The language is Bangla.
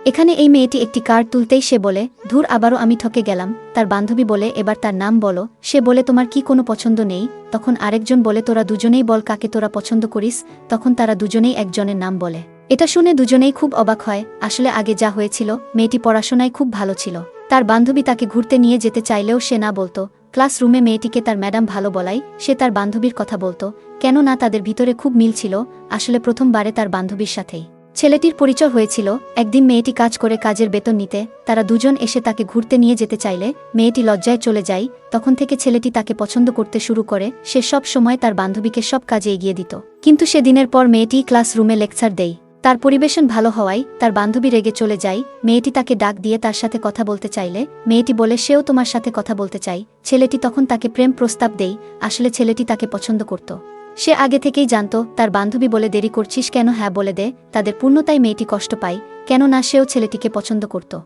এখানে এই মেয়েটি একটি কার্ড তুলতেই সে বলে, ধুর, আবারও আমি ঠকে গেলাম। তার বান্ধবী বলে, এবার তার নাম বলো। সে বলে, তোমার কি কোনো পছন্দ নেই? তখন আরেকজন বলে, তোরা দুজনেই বল কাকে তোরা পছন্দ করিস। তখন তারা দুজনেই একজনের নাম বলে। এটা শুনে দুজনেই খুব অবাক হয়। আসলে আগে যা হয়েছিল, মেয়েটি পড়াশোনায় খুব ভালো ছিল। তার বান্ধবী তাকে ঘুরতে নিয়ে যেতে চাইলেও সে না বলতো। ক্লাসরুমে মেয়েটিকে তার ম্যাডাম ভালো বলাই সে তার বান্ধবীর কথা বলতো, কেননা তাদের ভিতরে খুব মিল ছিল। আসলে প্রথমবারে তার বান্ধবীর সাথেই ছেলেটির পরিচয় হয়েছিল। একদিন মেয়েটি কাজ করে কাজের বেতন নিতে তারা দুজন এসে তাকে ঘুরতে নিয়ে যেতে চাইলে মেয়েটি লজ্জায় চলে যায়। তখন থেকে ছেলেটি তাকে পছন্দ করতে শুরু করে। সে সব সময় তার বান্ধবীকে সব কাজে এগিয়ে দিত। কিন্তু সেদিনের পর মেয়েটি ক্লাসরুমে লেকচার দেয়। তার পরিবেশন ভালো হওয়ায় তার বান্ধবী রেগে চলে যায়। মেয়েটি তাকে ডাক দিয়ে তার সাথে কথা বলতে চাইলে মেয়েটি বলে, সেও তোমার সাথে কথা বলতে চাই। ছেলেটি তখন তাকে প্রেম প্রস্তাব দেয়। আসলে ছেলেটি তাকে পছন্দ করত। সে আগে থেকেই জানত। তার বান্ধবী বলে, দেরি করছিস কেন, হ্যাঁ বলে দে। তাদের পূর্ণতায় মেয়েটি কষ্ট পায়, কেননা সেও ছেলেটিকে পছন্দ করত।